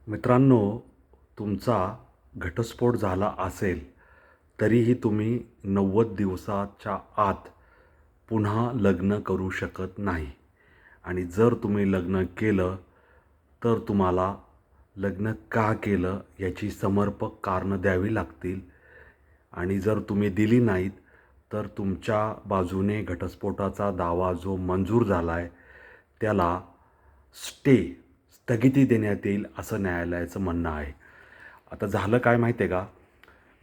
मित्रांनो, तुमचा घटस्फोट झाला असेल, तरीही तुम्ही 90 दिवसाच्या आत पुन्हा लग्न करू शकत नाही. आणि जर तुम्ही लग्न केलं, तर तुम्हाला लग्न का केलं याची समर्पक कारणं द्यावी लागतील. आणि जर तुम्ही दिली नाहीत, तर तुमच्या बाजूने घटस्फोटाचा दावा जो मंजूर झाला आहे, त्याला स्टे स्थगिती देण्यात येईल असं न्यायालयाचं म्हणणं आहे. आता झालं काय माहिती आहे का?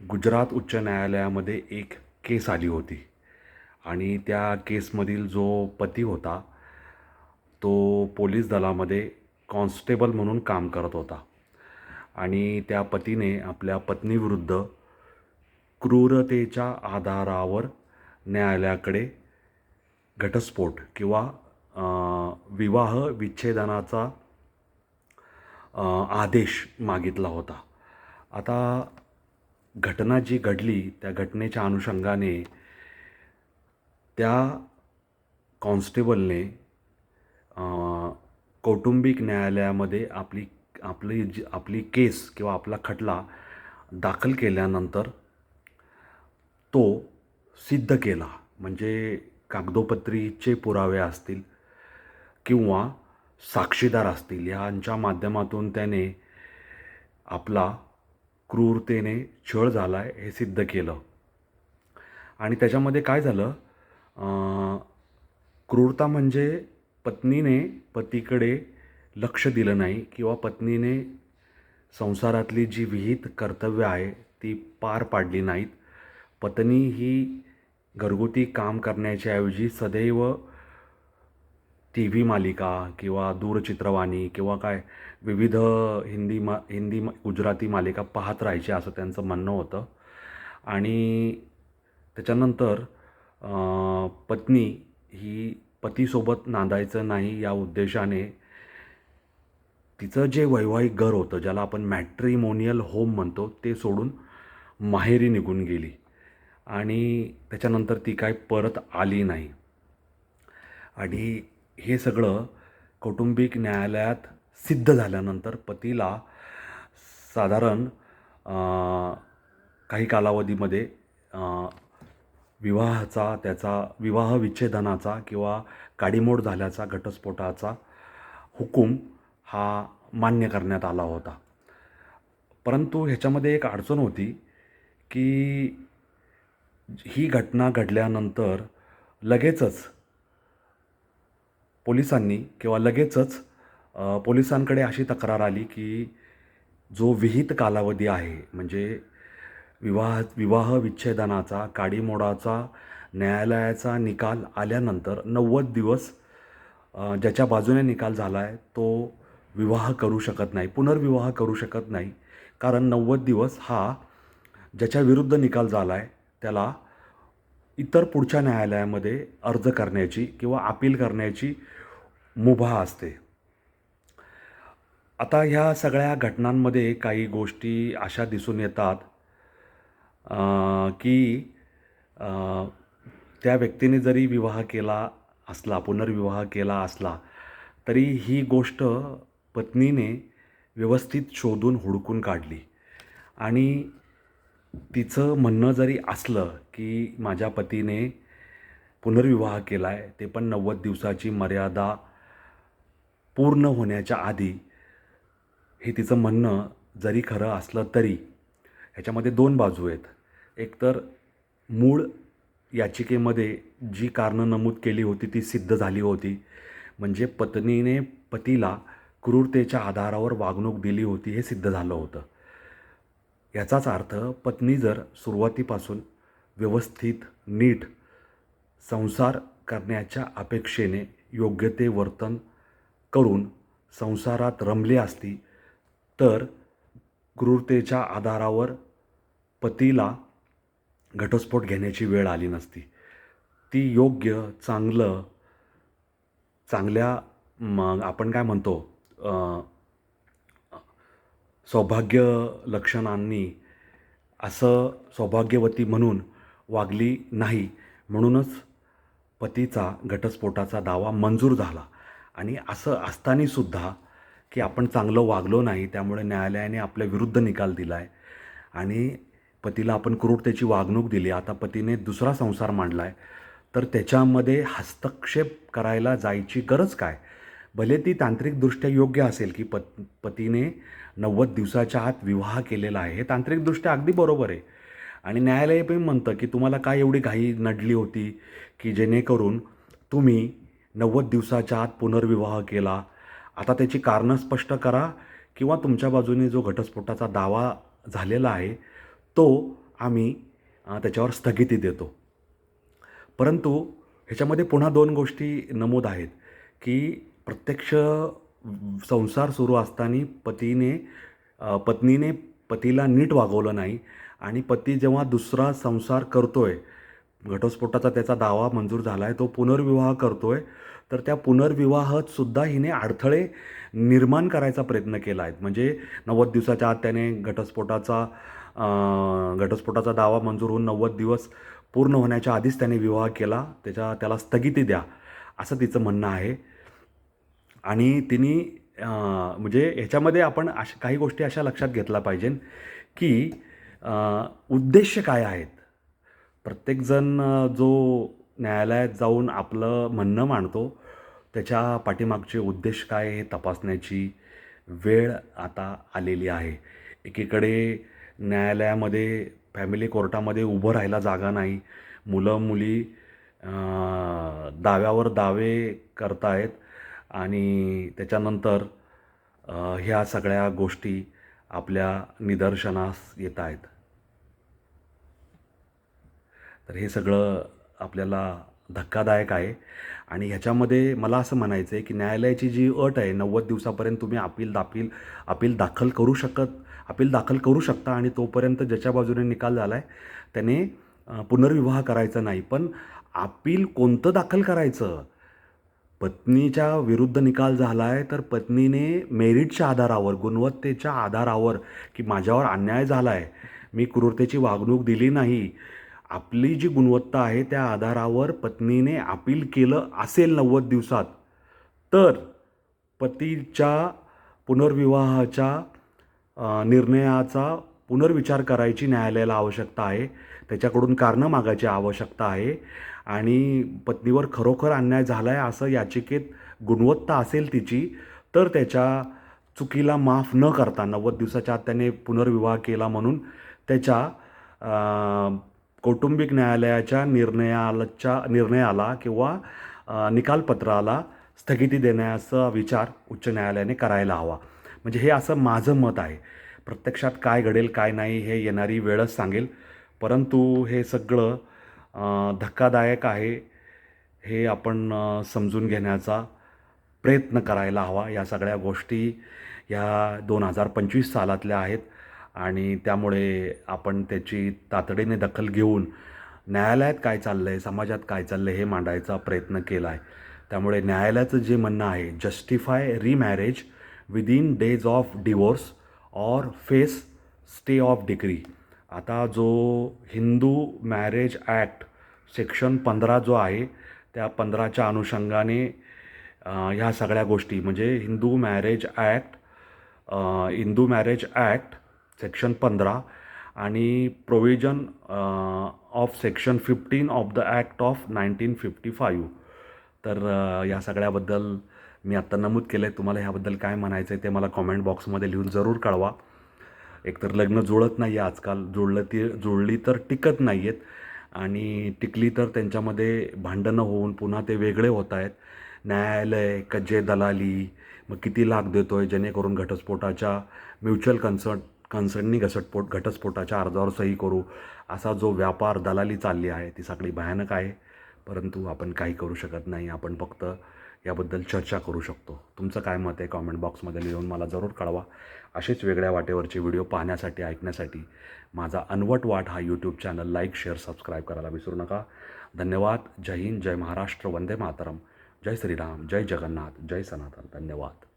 गुजरात उच्च न्यायालयामध्ये एक केस आली होती आणि त्या केसमधील जो पती होता, तो पोलीस दलामध्ये कॉन्स्टेबल म्हणून काम करत होता आणि त्या पतीने आपल्या पत्नीविरुद्ध क्रूरतेच्या आधारावर न्यायालयाकडे घटस्फोट किंवा विवाह विच्छेदनाचा आदेश मागितला होता. आता घटना जी घडली त्या घटनेच्या अनुषंगाने त्या कॉन्स्टेबलने कौटुंबिक न्यायालयामध्ये आपली केस किंवा आपला खटला दाखल केल्यानंतर तो सिद्ध केला. म्हणजे कागदोपत्रीचे पुरावे असतील किंवा साक्षीदार असतील, यांच्या माध्यमातून त्याने आपला क्रूरतेने छळ झाला आहे हे सिद्ध केलं. आणि त्याच्यामध्ये काय झालं, क्रूरता म्हणजे पत्नीने पतीकडे लक्ष दिलं नाही किंवा पत्नीने संसारातली जी विहित कर्तव्य आहे ती पार पाडली नाहीत. पत्नी ही घरगुती काम करण्याच्या ऐवजी सदैव TV मालिका किंवा दूरचित्रवाणी किंवा विविध गुजराती मालिका पाहत राहायची असं त्यांचं म्हणणं होतं. आणि त्याच्यानंतर पत्नी ही पतीसोबत नांदायचं नाही या उद्देशाने तिचं जे वैवाहिक घर होतं, ज्याला आपण मॅट्रिमोनियल होम म्हणतो, ते सोडून माहेरी निघून गेली आणि त्याच्यानंतर ती काय परत आली नाही. आणि हे सगळं कौटुंबिक न्यायालयात सिद्ध झाल्यानंतर पतीला साधारण काही कालावधीमध्ये त्याचा विवाह विच्छेदनाचा किंवा काडीमोड झाल्याचा घटस्फोटाचा हुकूम हा मान्य करण्यात आला होता. परंतु ह्याच्यामध्ये एक अडचण होती की ही घटना घडल्यानंतर लगेचच पोलिसांकडे अशी तक्रार आली की जो विहित कालावधी आहे, म्हणजे विवाह विच्छेदनाचा काडीमोडाचा न्यायालयाचा निकाल आल्यानंतर 90 दिवस ज्याच्या बाजूने निकाल झाला आहे तो विवाह करू शकत नाही, पुनर्विवाह करू शकत नाही. कारण 90 दिवस हा ज्याच्या विरुद्ध निकाल झाला आहे त्याला इतर पुढच्या न्यायालयामध्ये अर्ज करण्याची किंवा अपील करण्याची मुभा असते. आता ह्या सगळ्या घटनांमध्ये काही गोष्टी अशा दिसून येतात की त्या व्यक्तीने जरी पुनर्विवाह केला असला तरी ही गोष्ट पत्नीने व्यवस्थित शोधून हुडकून काढली. आणि तिचं म्हणणं जरी असलं की माझ्या पतीने पुनर्विवाह केला आहे, ते पण 90 दिवसाची मर्यादा पूर्ण होण्याच्या आधी, हे तिचं म्हणणं जरी खरं असलं तरी ह्याच्यामध्ये दोन बाजू आहेत. एकतर मूळ याचिकेमध्ये जी कारणं नमूद केली होती ती सिद्ध झाली होती, म्हणजे पत्नीने पतीला क्रूरतेच्या आधारावर वागणूक दिली होती हे सिद्ध झालं होतं. याचाच अर्थ पत्नी जर सुरुवातीपासून व्यवस्थित नीट संसार करण्याच्या अपेक्षेने योग्य ते वर्तन करून संसारात रमली असती तर क्रूरतेच्या आधारावर पतीला घटस्फोट घेण्याची वेळ आली नसती. ती योग्य चांगल्या आपण काय म्हणतो सौभाग्य लक्षणांनी असं सौभाग्यवती म्हणून वागली नाही, म्हणूनच पतीचा घटस्फोटाचा दावा मंजूर झाला. आणि असं असतानासुद्धा की आपण चांगलं वागलो नाही, त्यामुळे न्यायालयाने आपल्या विरुद्ध निकाल दिला आहे आणि पतीला आपण क्रूरतेची वागणूक दिली. आता पतीने दुसरा संसार मांडला आहे, तर त्याच्यामध्ये हस्तक्षेप करायला जायची गरज काय? भले ती तांत्रिकदृष्ट्या योग्य असेल, की पतीने 90 दिवसाच्या आत विवाह केलेला आहे. हे तांत्रिकदृष्ट्या अगदी बरोबर आहे आणि न्यायालय पण म्हणतं, की तुम्हाला काय एवढी घाई नडली होती, की जेणेकरून तुम्ही 90 दिवसाच्या आत पुनर्विवाह केला. आता त्याची कारणं स्पष्ट करा किंवा तुमच्या बाजूने जो घटस्फोटाचा दावा झालेला आहे, तो आम्ही त्याच्यावर स्थगिती देतो. परंतु ह्याच्यामध्ये पुन्हा 2 गोष्टी नमूद आहेत, की प्रत्यक्ष संसार सुरू असताना पत्नीने पतीला नीट वागवलं नाही आणि पती जेव्हा दुसरा संसार करतोय, घटस्फोटाचा त्याचा दावा मंजूर झाला आहे, तो पुनर्विवाह करतोय, तर त्या पुनर्विवाहात सुद्धा हिने अडथळे निर्माण करायचा प्रयत्न केला आहे. म्हणजे 90 दिवसाच्या आत त्याने घटस्फोटाचा दावा मंजूर होऊन 90 दिवस पूर्ण होण्याच्या आधीच त्याने विवाह केला, त्याला स्थगिती द्या, असं तिचं म्हणणं आहे. आणि तिने म्हणजे ह्याच्यामध्ये आपण काही गोष्टी अशा लक्षात घेतल्या पाहिजे, की उद्देश काय आहेत. प्रत्येकजण जो न्यायालयात जाऊन आपलं म्हणणं मांडतो, त्याच्या पाठीमागचे उद्देश काय हे तपासण्याची वेळ आता आलेली आहे. एकीकडे न्यायालयामध्ये, फॅमिली कोर्टामध्ये उभं राहायला जागा नाही. मुलं-मुली दाव्यावर दावे करतायत आणि त्याच्यानंतर ह्या सगळ्या गोष्टी आपल्या निदर्शनास येत आहेत. तर हे सगळं आपल्याला धक्कादायक आहे आणि ह्याच्यामध्ये मला असं म्हणायचं आहे, की न्यायालयाची जी अट आहे 90 दिवसापर्यंत तुम्ही अपील दाखल करू शकता आणि तोपर्यंत ज्याच्या बाजूने निकाल झाला आहे त्याने पुनर्विवाह करायचा नाही. पण अपील कोणतं दाखल करायचं? पत्नीच्या विरुद्ध निकाल झाला आहे, तर पत्नीने मेरिटच्या आधारावर, गुणवत्तेच्या आधारावर, की माझ्यावर अन्याय झाला आहे, मी क्रूरतेची वागणूक दिली नाही, आपली जी गुणवत्ता आहे त्या आधारावर पत्नीने अपील केलं असेल 90 दिवसात, तर पतीच्या पुनर्विवाहाच्या निर्णयाचा पुनर्विचार करायची न्यायालयाला आवश्यकता आहे. त्याच्याकडून कारणं मागायची आवश्यकता आहे आणि पत्नीवर खरोखर अन्याय झाला आहे असं याचिकेत गुणवत्ता असेल तिची, तर त्याच्या चुकीला माफ न करता 90 दिवसाच्या आत त्याने पुनर्विवाह केला म्हणून त्याच्या कौटुंबिक न्यायालयाच्या निर्णयाला किंवा निकालपत्राला स्थगिती देण्याचा विचार उच्च न्यायालयाने करायला हवा. म्हणजे हे असं माझं मत आहे. प्रत्यक्षात काय घडेल काय नाही हे येणारी वेळच सांगेल, परंतु हे सगळं धक्कादायक आहे हे आपण समजून घेण्याचा प्रयत्न करायला हवा. या सगळ्या गोष्टी ह्या 2025 सालातल्या आहेत आणि त्यामुळे आपण त्याची तातडीने दखल घेऊन न्यायालयात काय चाललं आहे, समाजात काय चाललं आहे हे मांडायचा प्रयत्न केला आहे. त्यामुळे न्यायालयाचं जे म्हणणं आहे, justify remarriage within days of divorce और फेस स्टे ऑफ डिक्री. आता जो हिंदू मॅरेज ॲक्ट सेक्शन 15 जो आहे, त्या 15च्या अनुषंगाने ह्या सगळ्या गोष्टी म्हणजे हिंदू मॅरेज ॲक्ट सेक्शन 15 आणि provision of section 15 of the act of 1955. तर या सगळ्याबद्दल मी आत्ता नमूद केलं आहे. तुम्हाला ह्याबद्दल काय म्हणायचं आहे ते मला कॉमेंट बॉक्समध्ये लिहून जरूर कळवा. एकतर लग्न जुळत नाही आहे आजकाल, जुळली तर टिकत नाही आहेत आणि टिकली तर त्यांच्यामध्ये भांडणं होऊन पुन्हा ते वेगळे होत आहेत. न्यायालय, कज्जे, दलाली, मग किती लाख देतो आहे जेणेकरून घटस्फोटाच्या म्युच्युअल कन्सर्ननी घटस्फोटाच्या अर्जावर सही करू, असा जो व्यापार दलाली चालली आहे ती सगळी भयानक आहे. परंतु आपण काही करू शकत नाही. आपण फक्त याबद्दल चर्चा करू शकतो. तुमचं काय मत आहे कॉमेंट बॉक्समध्ये लिहून मला जरूर कळवा. असेच वेगळ्या वाटेवरचे व्हिडिओ पाहण्यासाठी, ऐकण्यासाठी माझा अनवट वाट हा YouTube channel like, share, subscribe करायला विसरू नका. धन्यवाद. जय हिंद, जय महाराष्ट्र, वंदे मातरम, जय श्रीराम, जय जगन्नाथ, जय सनातन. धन्यवाद.